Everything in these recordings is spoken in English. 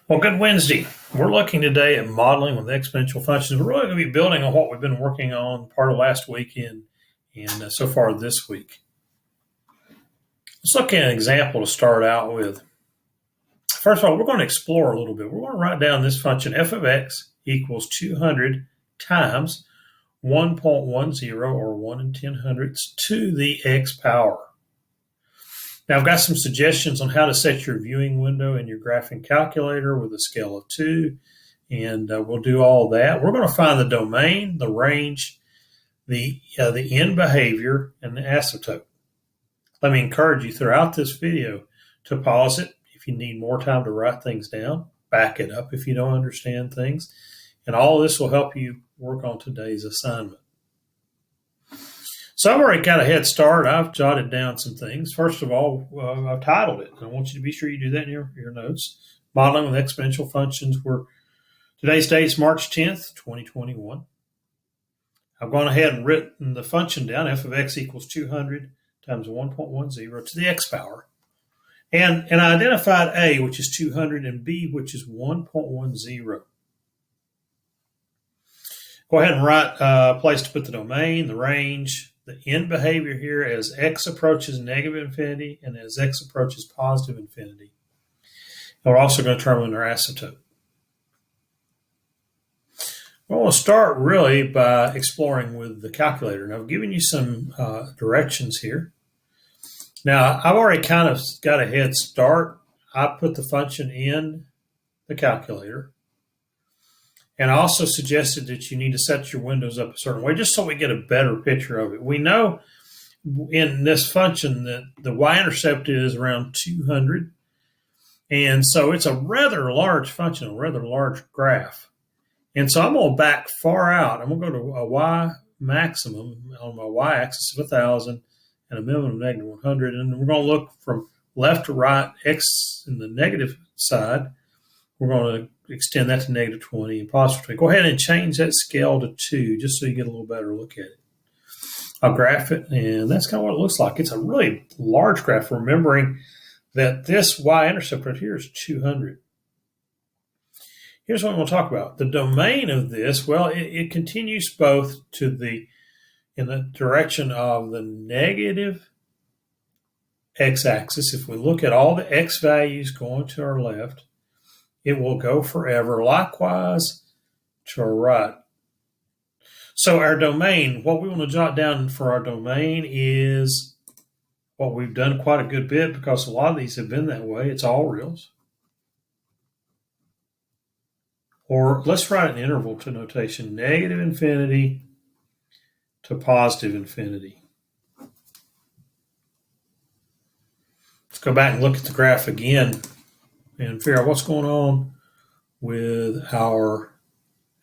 Well, good Wednesday. We're looking today at modeling with exponential functions. We're really going to be building on what we've been working on part of last week and so far this week. Let's look at an example to start out with. First of all, we're going to explore a little bit. We're going to write down this function f of x equals 200 times 1.10 or 1 and 10 hundredths to the x power. Now, I've got some suggestions on how to set your viewing window in your graphing calculator with a scale of 2, and we'll do all that. We're going to find the domain, the range, the end behavior, and the asymptote. Let me encourage you throughout this video to pause it if you need more time to write things down, back it up if you don't understand things, and all this will help you work on today's assignment. So I've already got a head start. I've jotted down some things. First of all, I've titled it. I want you to be sure you do that in your notes. Modeling with exponential functions. Today's date is March 10th, 2021. I've gone ahead and written the function down, f of x equals 200 times 1.10 to the x power. And I identified a, which is 200, and b, which is 1.10. Go ahead and write a place to put the domain, the range, the end behavior here as x approaches negative infinity and as x approaches positive infinity. And we're also going to determine our asymptote. We're going to start really by exploring with the calculator. And I've given you some directions here. Now, I've already kind of got a head start. I put the function in the calculator. And I also suggested that you need to set your windows up a certain way just so we get a better picture of it. We know in this function that the y-intercept is around 200. And so it's a rather large function, a rather large graph. And so I'm going to back far out. I'm going to go to a y maximum on my y-axis of 1,000 and a minimum of negative 100. And we're going to look from left to right, x in the negative side. We're going to extend that to negative 20 and positive 20. Go ahead and change that scale to 2 just so you get a little better look at it. I'll graph it, and that's kind of what it looks like. It's a really large graph, remembering that this y-intercept right here is 200. Here's what I'm going to talk about. The domain of this, well, it continues both in the direction of the negative x-axis. If we look at all the x values going to our left, it will go forever. Likewise, to our right. So our domain, what we want to jot down for our domain is what we've done quite a good bit because a lot of these have been that way. It's all reals. Or let's write an interval to notation, negative infinity to positive infinity. Let's go back and look at the graph again and figure out what's going on with our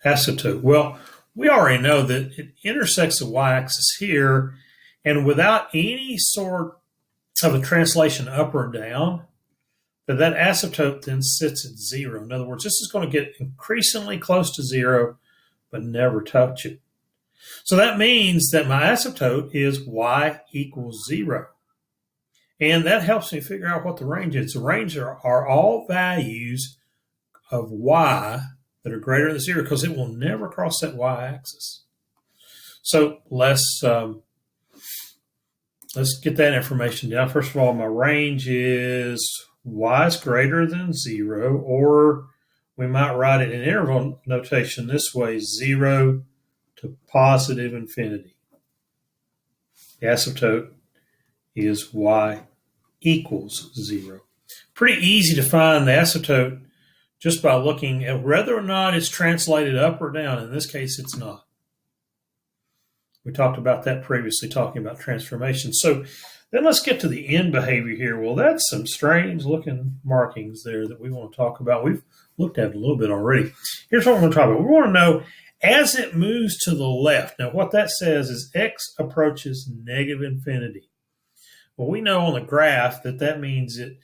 asymptote. Well, we already know that it intersects the y-axis here, and without any sort of a translation up or down, that asymptote then sits at 0. In other words, this is going to get increasingly close to 0, but never touch it. So that means that my asymptote is y equals 0. And that helps me figure out what the range is. The range are all values of y that are greater than 0 because it will never cross that y-axis. So let's get that information down. First of all, my range is y is greater than 0, or we might write it in interval notation this way, 0 to positive infinity. The asymptote is y equals 0. Pretty easy to find the asymptote just by looking at whether or not it's translated up or down. In this case, it's not. We talked about that previously, talking about transformation. So then let's get to the end behavior here. Well, that's some strange looking markings there that we want to talk about. We've looked at it a little bit already. Here's what we're going to talk about. We want to know as it moves to the left. Now, what that says is x approaches negative infinity. Well, we know on the graph that means it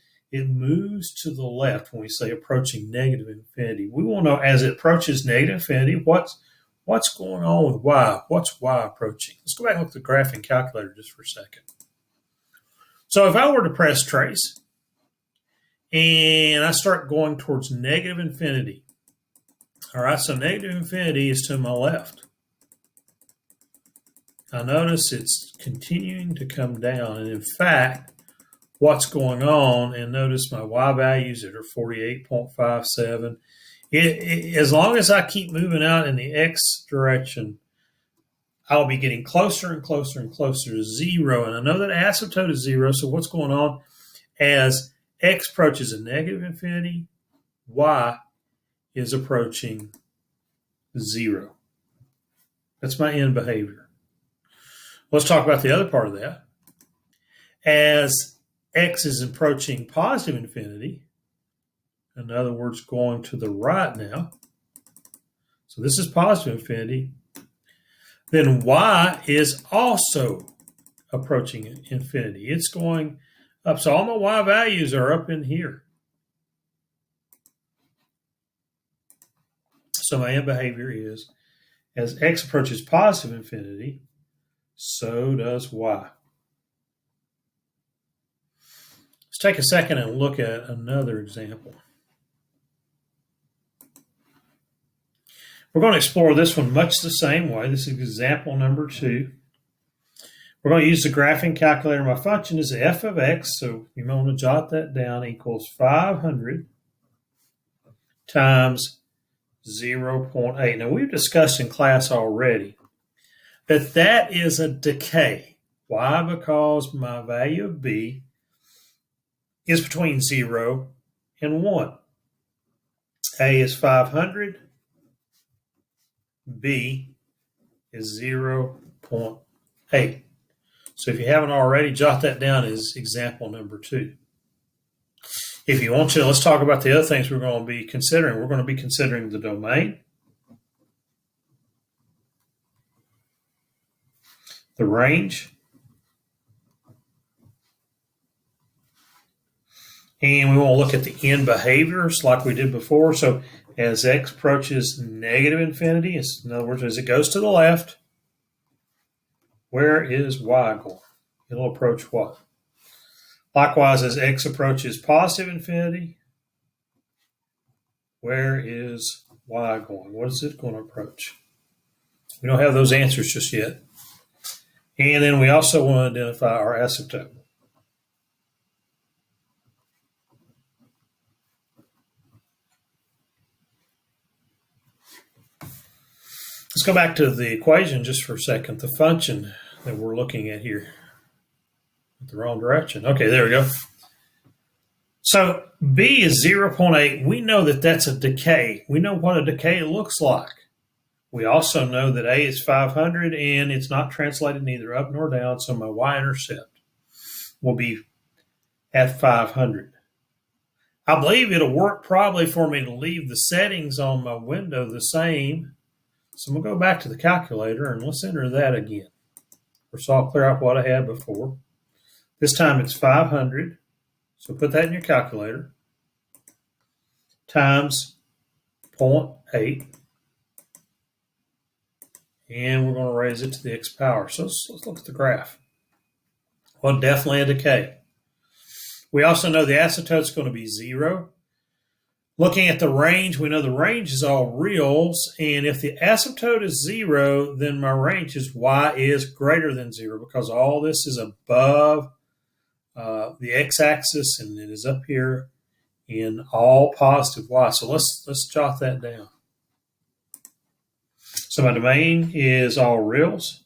moves to the left when we say approaching negative infinity. We want to know as it approaches negative infinity, what's going on with y? What's y approaching? Let's go back and look at the graphing calculator just for a second. So if I were to press trace, and I start going towards negative infinity. All right, so negative infinity is to my left. Now notice it's continuing to come down, and in fact, what's going on, and notice my y values that are 48.57. As long as I keep moving out in the x direction, I'll be getting closer and closer and closer to zero. And I know that asymptote is zero, so what's going on? As x approaches a negative infinity, y is approaching zero. That's my end behavior. Let's talk about the other part of that. As x is approaching positive infinity, in other words, going to the right now, so this is positive infinity, then y is also approaching infinity. It's going up. So all my y values are up in here. So my end behavior is, as x approaches positive infinity, so does y. Let's take a second and look at another example. We're going to explore this one much the same way. This is example number 2. We're going to use the graphing calculator. My function is f of x, so you might want to jot that down, equals 500 times 0.8. Now, we've discussed in class already that that is a decay. Why? Because my value of b is between 0 and 1. A is 500. B is 0.8. So if you haven't already, jot that down as example number 2. If you want to, let's talk about the other things we're going to be considering. We're going to be considering the domain, the range, and we want to look at the end behaviors like we did before. So as x approaches negative infinity, in other words, as it goes to the left, where is y going? It'll approach what? Likewise, as x approaches positive infinity, where is y going? What is it going to approach? We don't have those answers just yet. And then we also want to identify our asymptote. Let's go back to the equation just for a second, the function that we're looking at here. The wrong direction. Okay, there we go. So b is 0.8. We know that that's a decay. We know what a decay looks like. We also know that a is 500, and it's not translated neither up nor down, so my y-intercept will be at 500. I believe it'll work probably for me to leave the settings on my window the same. So we'll go back to the calculator and let's enter that again. So I'll clear out what I had before. This time it's 500. So put that in your calculator. Times 0.8. And we're going to raise it to the x power. So let's look at the graph. Well, definitely a decay. We also know the asymptote is going to be 0. Looking at the range, we know the range is all reals, and if the asymptote is 0, then my range is y is greater than 0 because all this is above the x-axis and it is up here in all positive y. So let's jot that down. So my domain is all reals.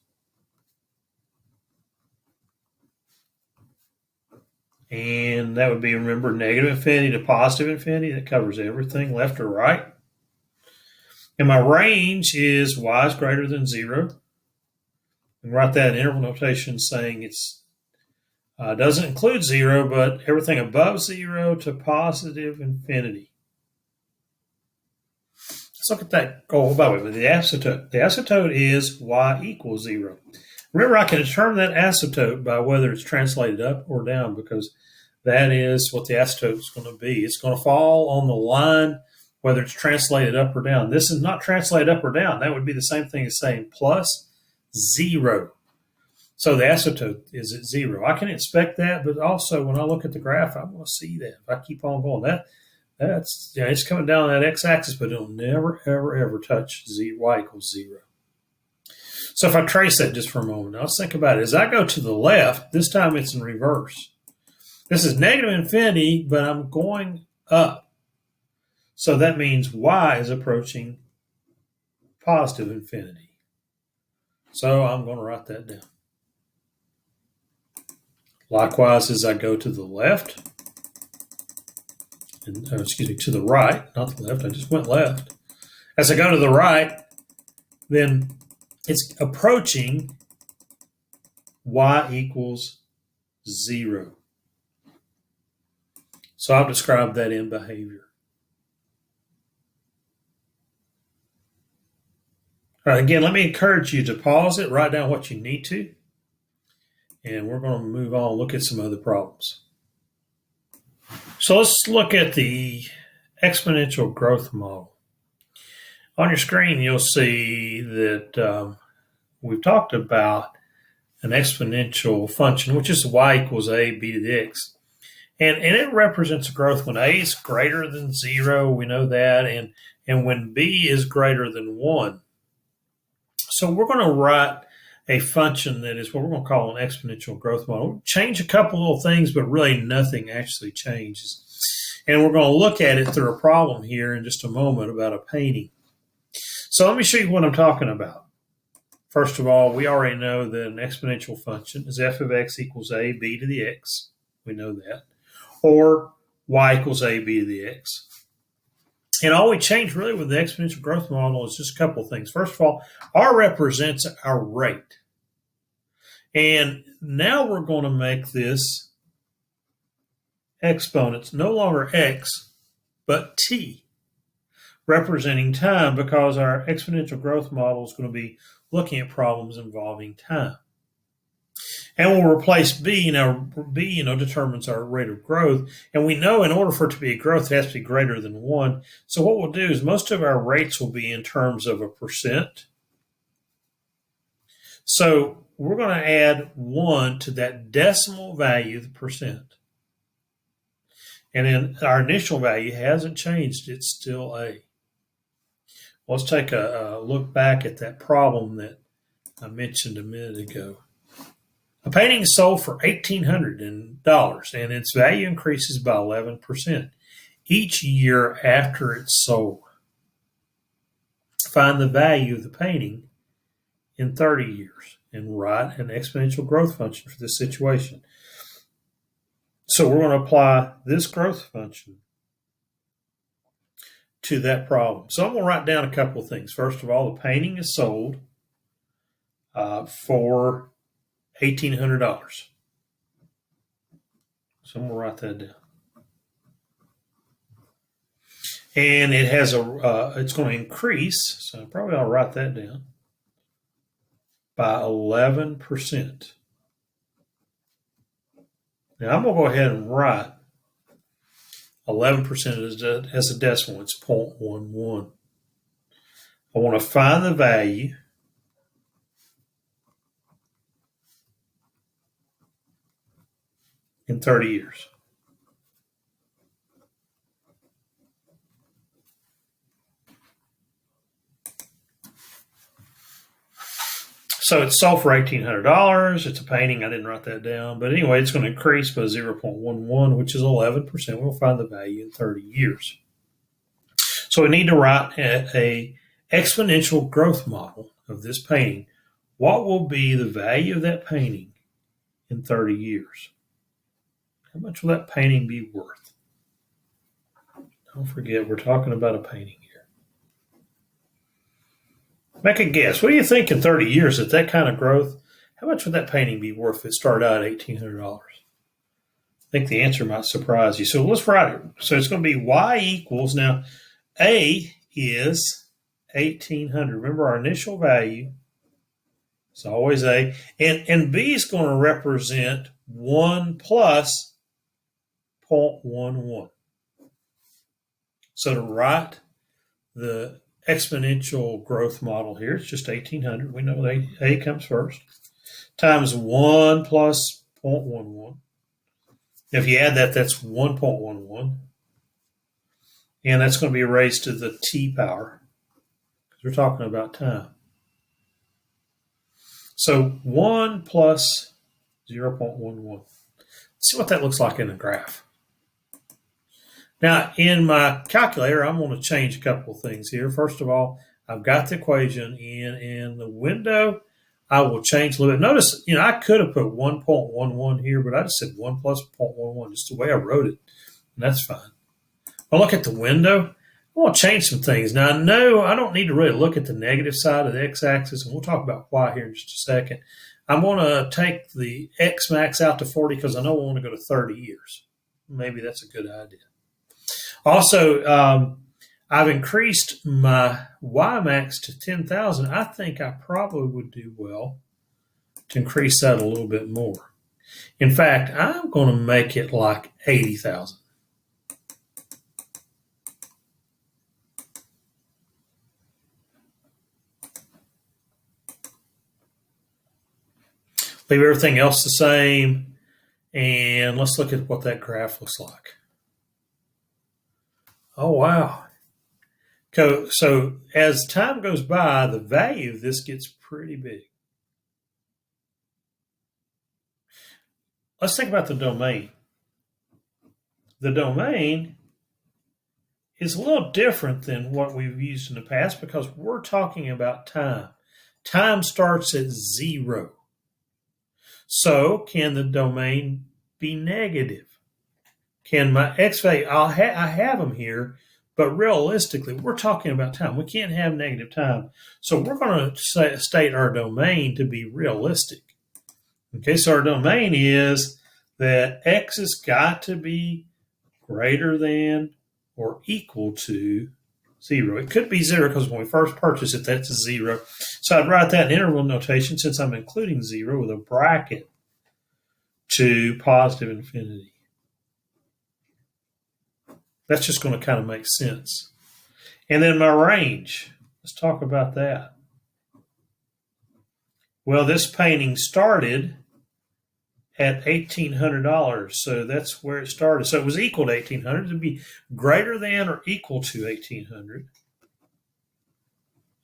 And that would be, remember, negative infinity to positive infinity. That covers everything, left or right. And my range is y is greater than 0. And write that in interval notation saying it's doesn't include 0, but everything above 0 to positive infinity. Let's look at that. Oh, by the way, the asymptote. The asymptote is y equals 0. Remember, I can determine that asymptote by whether it's translated up or down because that is what the asymptote is going to be. It's going to fall on the line whether it's translated up or down. This is not translated up or down. That would be the same thing as saying plus 0. So the asymptote is at 0. I can inspect that, but also when I look at the graph, I want to see that. If I keep on going, that's it's coming down that x-axis, but it'll never, ever, ever touch y equals 0. So if I trace that just for a moment, now let's think about it. As I go to the left, this time it's in reverse. This is negative infinity, but I'm going up. So that means y is approaching positive infinity. So I'm going to write that down. Likewise, as I go to the left, to the right, not the left, I just went left. As I go to the right, then it's approaching y equals 0. So I've described that in behavior. All right, again, let me encourage you to pause it, write down what you need to, and we're going to move on and look at some other problems. So let's look at the exponential growth model. On your screen, you'll see that we've talked about an exponential function, which is y equals a, b to the x. And it represents growth when a is greater than 0, we know that, and when b is greater than 1. So we're going to write a function that is what we're going to call an exponential growth model. We'll change a couple little things, but really nothing actually changes. And we're going to look at it through a problem here in just a moment about a painting. So let me show you what I'm talking about. First of all, we already know that an exponential function is f of x equals a, b to the x. We know that. Or y equals a, b to the x. And all we change really with the exponential growth model is just a couple of things. First of all, r represents our rate. And now we're going to make this exponents no longer x, but t, representing time, because our exponential growth model is going to be looking at problems involving time. And we'll replace b. Now, b, determines our rate of growth. And we know in order for it to be a growth, it has to be greater than 1. So what we'll do is most of our rates will be in terms of a percent. So we're going to add 1 to that decimal value, the percent. And then our initial value hasn't changed. It's still a. Let's take a look back at that problem that I mentioned a minute ago. A painting is sold for $1,800 and its value increases by 11% each year after it's sold. Find the value of the painting in 30 years and write an exponential growth function for this situation. So we're going to apply this growth function to that problem. So I'm going to write down a couple of things. First of all, the painting is sold for $1,800. So I'm going to write that down. And it has it's going to increase, so probably I'll write that down, by 11%. Now I'm going to go ahead and write 11% as a decimal. It's 0.11. I want to find the value in 30 years. So it's sold for $1,800. It's a painting. I didn't write that down. But anyway, it's going to increase by 0.11, which is 11%. We'll find the value in 30 years. So we need to write a exponential growth model of this painting. What will be the value of that painting in 30 years? How much will that painting be worth? Don't forget, we're talking about a painting here. Make a guess. What do you think in 30 years at that kind of growth? How much would that painting be worth if it started out at $1,800? I think the answer might surprise you. So let's write it. So it's going to be y equals, now A is 1,800. Remember our initial value is always A. And B is going to represent 1 plus 0.11. So to write the exponential growth model here, it's just 1,800. We know A comes first. times 1 plus 0.11. If you add that, that's 1.11. And that's going to be raised to the t power because we're talking about time. So 1 plus 0.11. Let's see what that looks like in a graph. Now, in my calculator, I'm going to change a couple of things here. First of all, I've got the equation in the window. I will change a little bit. Notice, I could have put 1.11 here, but I just said 1 plus 0.11, just the way I wrote it. And that's fine. I'll look at the window. I want to change some things. Now, I know I don't need to really look at the negative side of the x-axis, and we'll talk about why here in just a second. I'm going to take the x max out to 40 because I know I want to go to 30 years. Maybe that's a good idea. Also, I've increased my y max to 10,000. I think I probably would do well to increase that a little bit more. In fact, I'm going to make it like 80,000. Leave everything else the same, and let's look at what that graph looks like. Oh, wow. So as time goes by, the value of this gets pretty big. Let's think about the domain. The domain is a little different than what we've used in the past because we're talking about time. Time starts at 0. So can the domain be negative? Can my x value, I have them here, but realistically, we're talking about time. We can't have negative time. So we're going to state our domain to be realistic. Okay, so our domain is that x has got to be greater than or equal to 0. It could be 0 because when we first purchase it, that's a 0. So I'd write that in interval notation since I'm including 0 with a bracket to positive infinity. That's just going to kind of make sense. And then my range. Let's talk about that. Well, this painting started at $1,800, so that's where it started. So it was equal to $1,800. It would be greater than or equal to $1,800.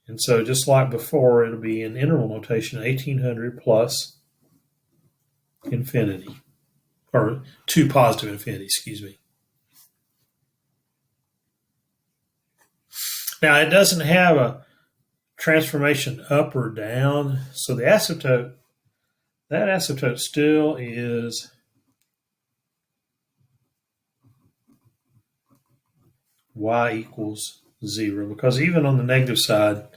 And so just like before, it'll be in interval notation, 1,800 plus infinity, or to positive infinity, excuse me. Now, it doesn't have a transformation up or down, so the asymptote, that asymptote still is y equals 0, because even on the negative side,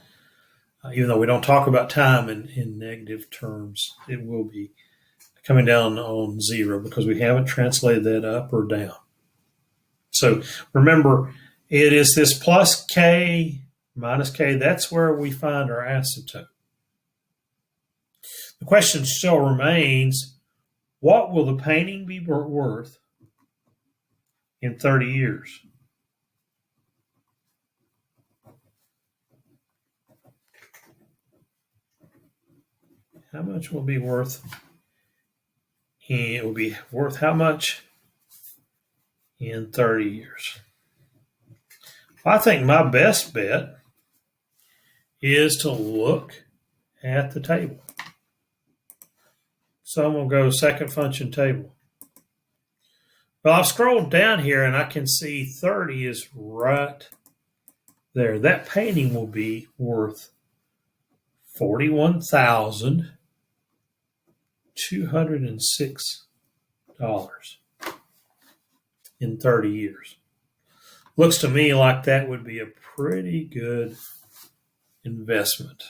even though we don't talk about time in negative terms, it will be coming down on 0 because we haven't translated that up or down. So remember, it is this plus k minus k. That's where we find our asymptote. The question still remains, what will the painting be worth in 30 years? How much will be worth? It will be worth how much in 30 years? I think my best bet is to look at the table. So I'm going to go second function table. Well, I've scrolled down here and I can see 30 is right there. That painting will be worth $41,206 in 30 years. Looks to me like that would be a pretty good investment.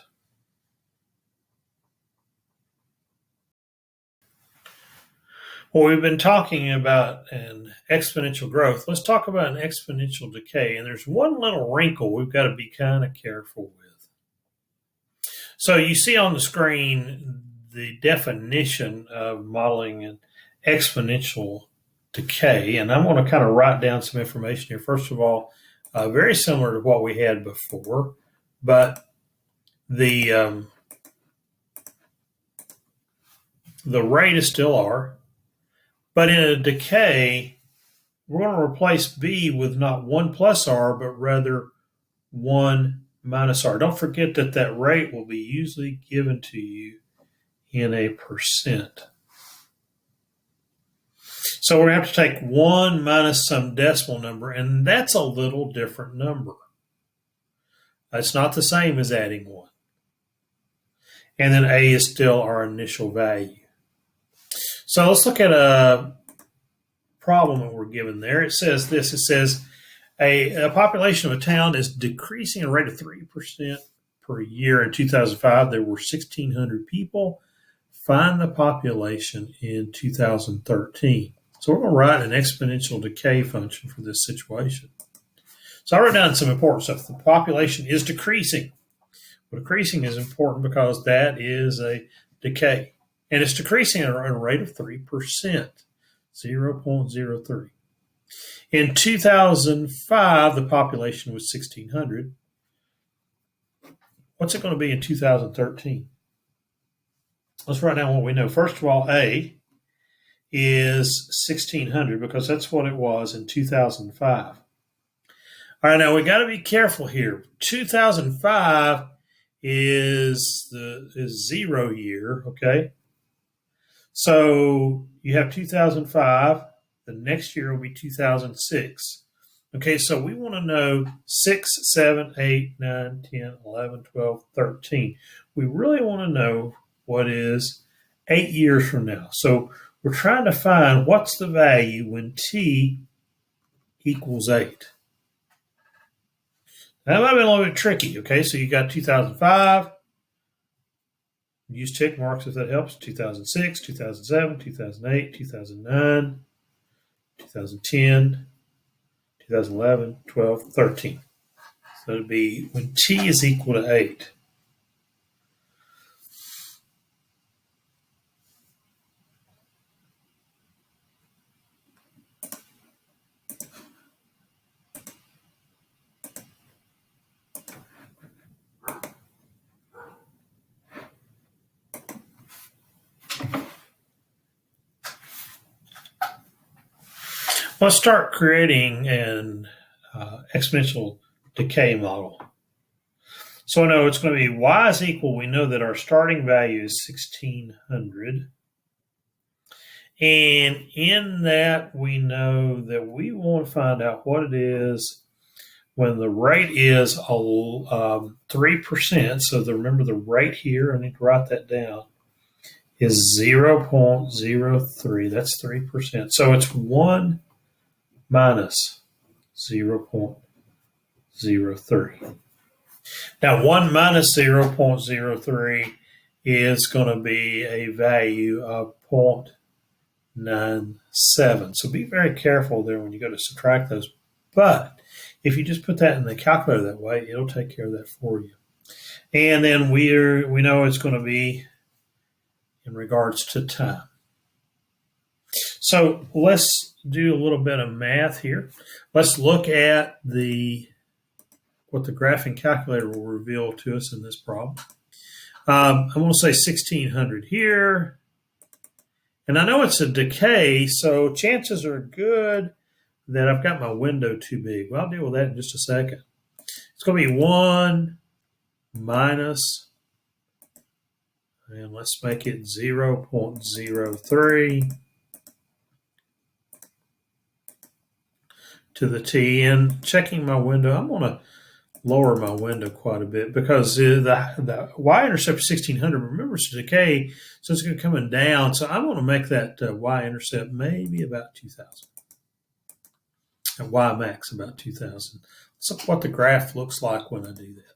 Well, we've been talking about an exponential growth. Let's talk about an exponential decay. And there's one little wrinkle we've got to be kind of careful with. So you see on the screen the definition of modeling an exponential decay, and I'm going to kind of write down some information here. First of all, very similar to what we had before, but the The rate is still R. But in a decay, we're going to replace B with not 1 plus R, but rather 1 minus R. Don't forget that that rate will be usually given to you in a percent. So we're going to have to take 1 minus some decimal number, and that's a little different number. It's not the same as adding 1. And then A is still our initial value. So let's look at a problem that we're given there. It says this. It says a population of a town is decreasing at a rate of 3% per year. In 2005, there were 1,600 people. Find the population in 2013. So we're going to write an exponential decay function for this situation. So I wrote down some important stuff. The population is decreasing. Well, decreasing is important because that is a decay. And it's decreasing at a rate of 3%, 0.03. In 2005, the population was 1,600. What's it going to be in 2013? Let's write down what we know. First of all, A is 1,600 because that's what it was in 2005. All right, now we got to be careful here. 2005 is 0 year, okay? So you have 2005. The next year will be 2006. Okay, so we want to know 6, 7, 8, 9, 10, 11, 12, 13. We really want to know what is 8 years from now. So we're trying to find what's the value when t equals 8. That might be a little bit tricky, okay? So you got 2005. Use tick marks if that helps. 2006, 2007, 2008, 2009, 2010, 2011, 12, 13. So it would be when t is equal to 8. Let's start creating an exponential decay model. So I know it's going to be y is equal. We know that our starting value is 1,600. And in that, we know that we want to find out what it is when the rate is 3%. So remember the rate here, I need to write that down, is 0.03. That's 3%. So it's 1 minus 0.03. Now, 1 minus 0.03 is going to be a value of 0.97. So be very careful there when you go to subtract those. But if you just put that in the calculator that way, it'll take care of that for you. And then we know it's going to be in regards to time. So let's do a little bit of math here. Let's look at what the graphing calculator will reveal to us in this problem. I'm going to say 1,600 here. And I know it's a decay, so chances are good that I've got my window too big. Well, I'll deal with that in just a second. It's going to be 1 minus, and let's make it 0.03 to the t. And checking my window, I'm going to lower my window quite a bit because the y-intercept is 1,600. Remember, it's a decay, so it's going to be coming down. So I'm going to make that y-intercept maybe about 2,000. And y-max about 2,000. Let's look what the graph looks like when I do that.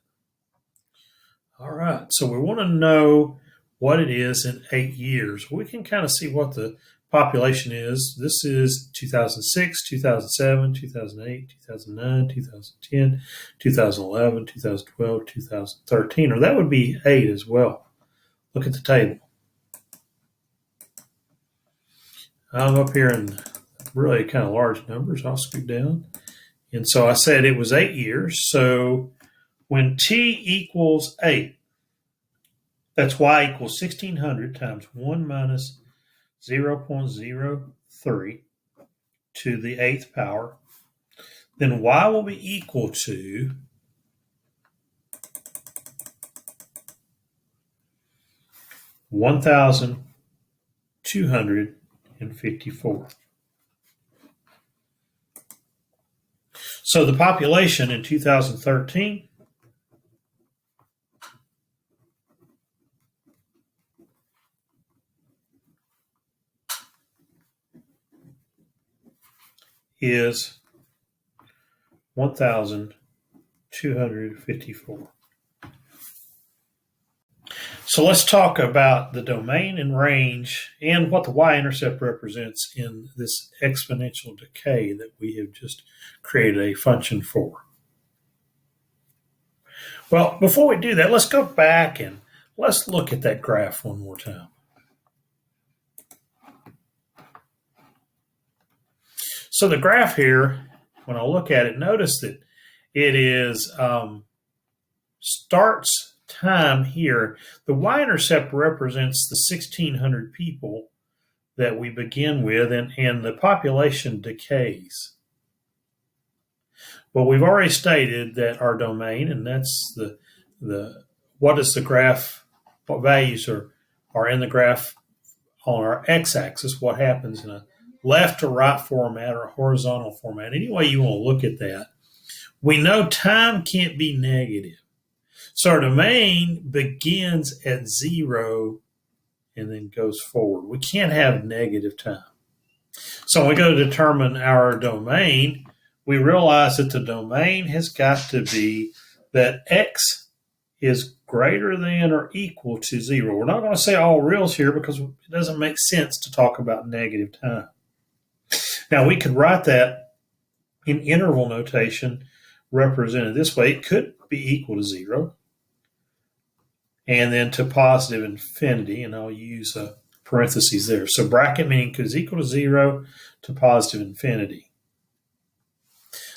All right, so we want to know what it is in 8 years. We can kind of see what the population is. This is 2006, 2007, 2008, 2009, 2010, 2011, 2012, 2013, or that would be 8 as well. Look at the table. I'm up here in really kind of large numbers. I'll scoot down. And so I said it was 8 years. So when t equals 8, That's y equals 1600 times 1 minus 0.03 to the 8th power. Then y will be equal to 1,254. So the population in 2013 is 1,254. So let's talk about the domain and range and what the y-intercept represents in this exponential decay that we have just created a function for. Well, before we do that, let's go back and let's look at that graph one more time. So the graph here, when I look at it, notice that it is starts time here. The y-intercept represents the 1,600 people that we begin with, and the population decays. Well, we've already stated that our domain, and that's the what is the graph, what values are in the graph on our x-axis, what happens in a left to right format or a horizontal format. Any way you want to look at that. We know time can't be negative. So our domain begins at 0 and then goes forward. We can't have negative time. So when we go to determine our domain, we realize that the domain has got to be that x is greater than or equal to 0. We're not going to say all reals here because it doesn't make sense to talk about negative time. Now, we could write that in interval notation represented this way. It could be equal to 0 and then to positive infinity, and I'll use parentheses there. So bracket meaning is equal to 0 to positive infinity.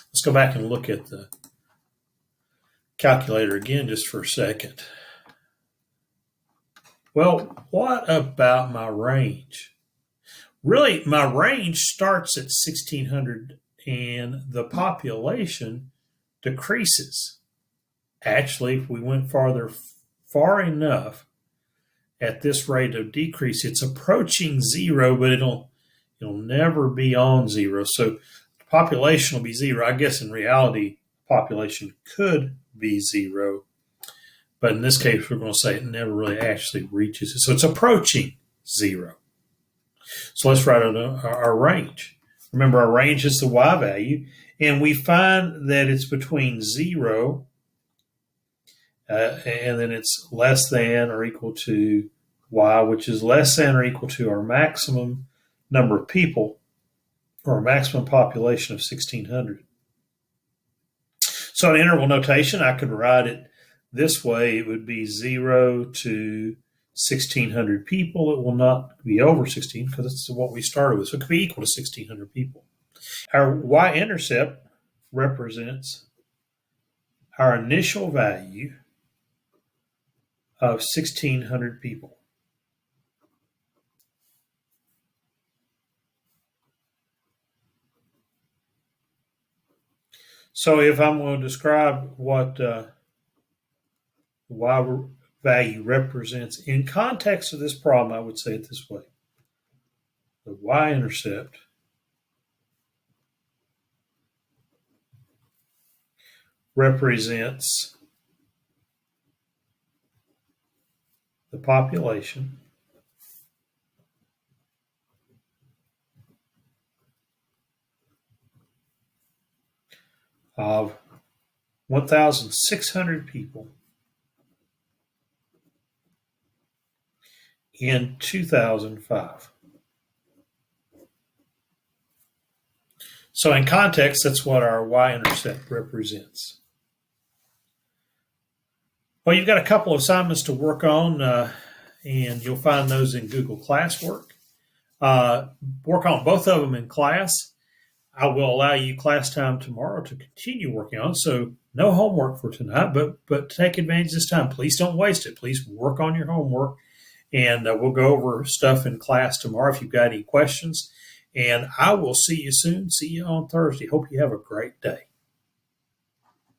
Let's go back and look at the calculator again just for a second. Well, what about my range? Really, my range starts at 1,600 and the population decreases. Actually, if we went far enough at this rate of decrease, it's approaching 0, but it'll never be on 0. So the population will be 0. I guess in reality, population could be 0. But in this case, we're going to say it never really actually reaches it. So it's approaching 0. So let's write out our range. Remember, our range is the y value, and we find that it's between 0 and then it's less than or equal to y, which is less than or equal to our maximum number of people, or our maximum population of 1,600. So in interval notation, I could write it this way. It would be 0 to 1,600 people. It will not be over 16 because it's what we started with. So it could be equal to 1,600 people. Our y-intercept represents our initial value of 1,600 people. So if I'm going to describe what the y value represents in context of this problem, I would say it this way. The y-intercept represents the population of 1,600 people in 2005. So in context, that's what our y-intercept represents. Well, you've got a couple of assignments to work on, and you'll find those in Google Classwork. Work on both of them in class. I will allow you class time tomorrow to continue working on. So no homework for tonight, but take advantage of this time. Please don't waste it. Please work on your homework, and we'll go over stuff in class tomorrow if you've got any questions. And I will see you soon. See you on Thursday. Hope you have a great day.